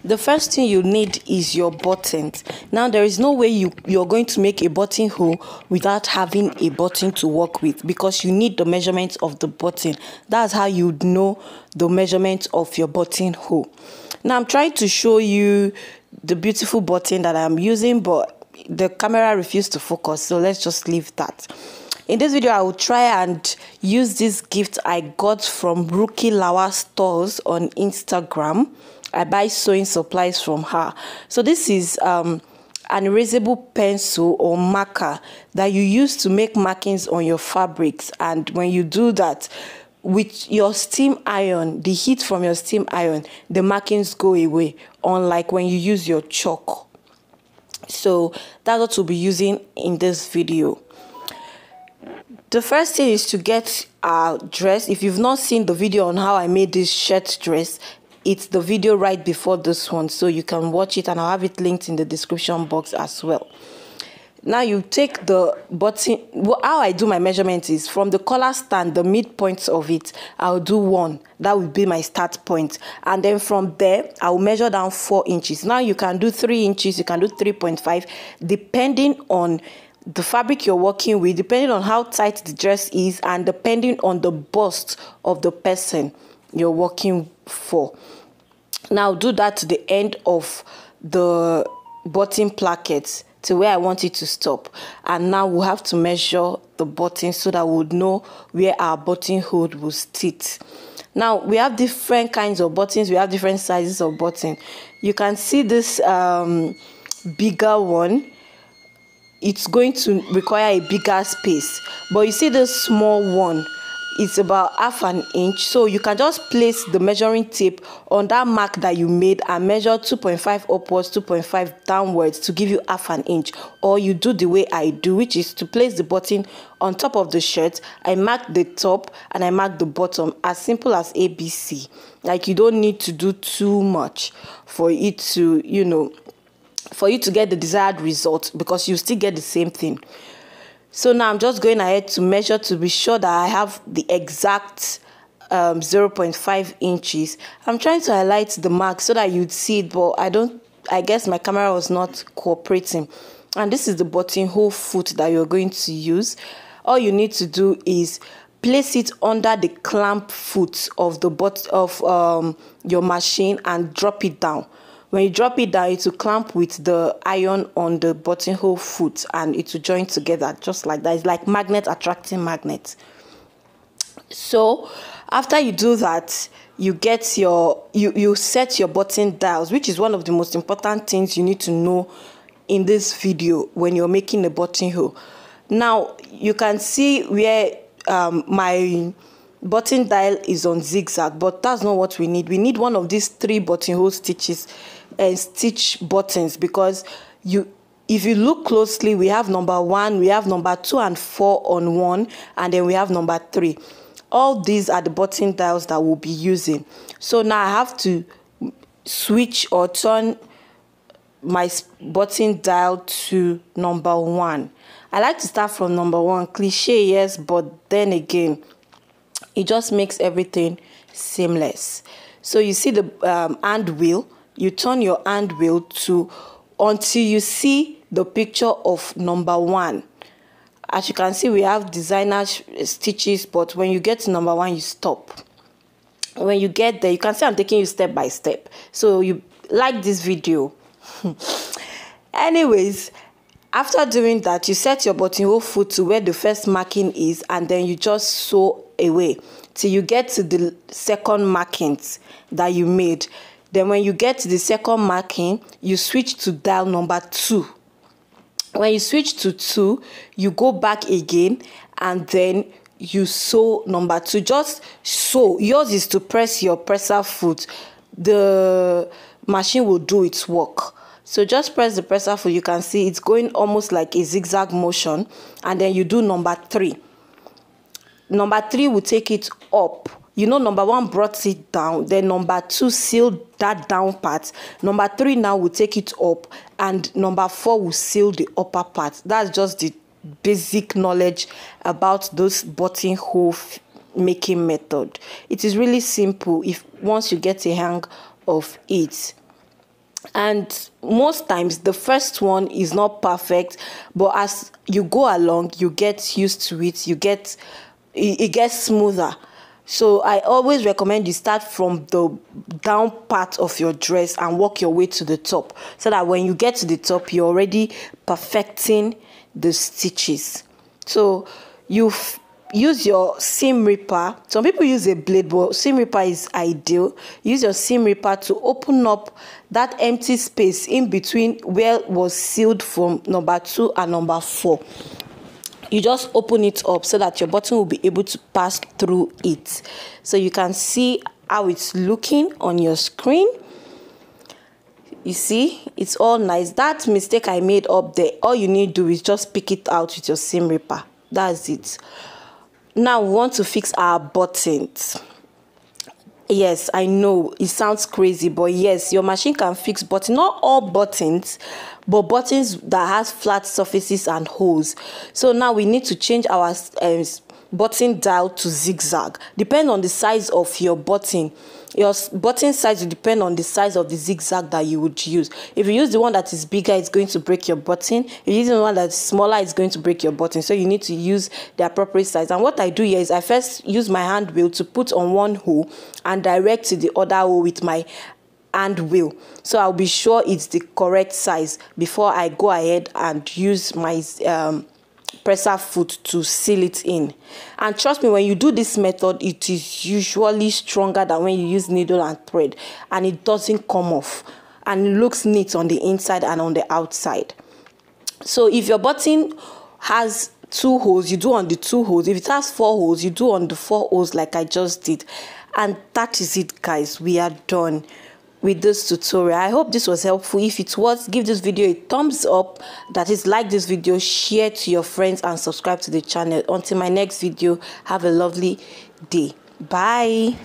The first thing you need is your buttons. Now there is no way you're going to make a buttonhole without having a button to work with, because you need the measurements of the button. That's how you know the measurements of your buttonhole. Now I'm trying to show you the beautiful button that I'm using, but the camera refused to focus, so let's just leave that. In this video, I will try and use this gift I got from Rookie Lawa Stores on Instagram. I buy sewing supplies from her. So this is an erasable pencil or marker that you use to make markings on your fabrics. And when you do that, with your steam iron, the heat from your steam iron, the markings go away, unlike when you use your chalk. So that's what we'll be using in this video. The first thing is to get our dress. If you've not seen the video on how I made this shirt dress, it's the video right before this one, so you can watch it, and I'll have it linked in the description box as well. Now you take the button. How I do my measurement is from the collar stand, the midpoint of it, I'll do 1. That will be my start point. And then from there, I'll measure down 4 inches. Now you can do 3 inches, you can do 3.5, depending on the fabric you're working with, depending on how tight the dress is, and depending on the bust of the person you're working for. Now do that to the end of the button placket to where I want it to stop. And now we'll have to measure the button so that we'll know where our buttonhole will sit. Now we have different kinds of buttons, we have different sizes of button. You can see this bigger one. It's going to require a bigger space, but you see this small one, it's about ½ an inch. So you can just place the measuring tape on that mark that you made and measure 2.5 upwards, 2.5 downwards to give you ½ an inch. Or you do the way I do, which is to place the button on top of the shirt. I mark the top and I mark the bottom, as simple as ABC. Like, you don't need to do too much for it to, for you to get the desired result, because you still get the same thing. So now I'm just going ahead to measure to be sure that I have the exact 0.5 inches. I'm trying to highlight the mark so that you'd see it, but I guess my camera was not cooperating. And this is the buttonhole foot that you're going to use. All you need to do is place it under the clamp foot of the your machine and drop it down. When you drop it down, it will clamp with the iron on the buttonhole foot, and it will join together just like that. It's like magnet attracting magnet. So after you do that, you get you set your button dials, which is one of the most important things you need to know in this video when you're making a buttonhole. Now you can see where my button dial is on zigzag, but that's not what we need. We need one of these 3 buttonhole stitches and stitch buttons, because if you look closely, we have number 1, we have number 2 and 4 on one, and then we have number 3. All these are the button dials that we'll be using. So now I have to switch or turn my button dial to number 1. I like to start from number 1. Cliche, yes, but then again, it just makes everything seamless. So you see the hand wheel. You turn your hand wheel until you see the picture of number 1. As you can see, we have designer stitches, but when you get to number 1, you stop. When you get there, you can see I'm taking you step by step. So you like this video. Anyways, after doing that, you set your buttonhole foot to where the first marking is, and then you just sew away till you get to the second markings that you made. Then when you get to the second marking, you switch to dial number 2. When you switch to 2, you go back again, and then you sew number 2. Just sew. Yours is to press your presser foot. The machine will do its work. So just press the presser foot. You can see it's going almost like a zigzag motion, and then you do number 3. Number 3 will take it up. Number 1 brought it down, then number 2 sealed that down part. Number 3 now will take it up, and number 4 will seal the upper part. That's just the basic knowledge about those buttonhole making method. It is really simple once you get a hang of it. And most times the first one is not perfect, but as you go along, you get used to it, it gets smoother. So I always recommend you start from the down part of your dress and work your way to the top, so that when you get to the top, you're already perfecting the stitches. So you use your seam ripper. Some people use a blade, but seam ripper is ideal. Use your seam ripper to open up that empty space in between where it was sealed from number 2 and number 4. You just open it up so that your button will be able to pass through it. So you can see how it's looking on your screen. You see, it's all nice. That mistake I made up there, all you need to do is just pick it out with your seam ripper. That's it. Now we want to fix our buttons. Yes, I know it sounds crazy, but yes, your machine can fix buttons. Not all buttons, but buttons that has flat surfaces and holes. So now we need to change our button dial to zigzag. Depend on the size of your button. Your button size will depend on the size of the zigzag that you would use. If you use the one that is bigger, it's going to break your button. If you use the one that is smaller, it's going to break your button. So you need to use the appropriate size. And what I do here is I first use my hand wheel to put on one hole and direct to the other hole with my hand wheel. So I'll be sure it's the correct size before I go ahead and use my presser foot to seal it in. And trust me, when you do this method, it is usually stronger than when you use needle and thread, and it doesn't come off, and it looks neat on the inside and on the outside. So if your button has 2 holes, you do on the 2 holes. If it has 4 holes, you do on the 4 holes like I just did. And that is it, guys. We are done with this tutorial. I hope this was helpful. If it was, give this video a thumbs up. That is, like this video, share to your friends, and subscribe to the channel. Until my next video, have a lovely day. Bye.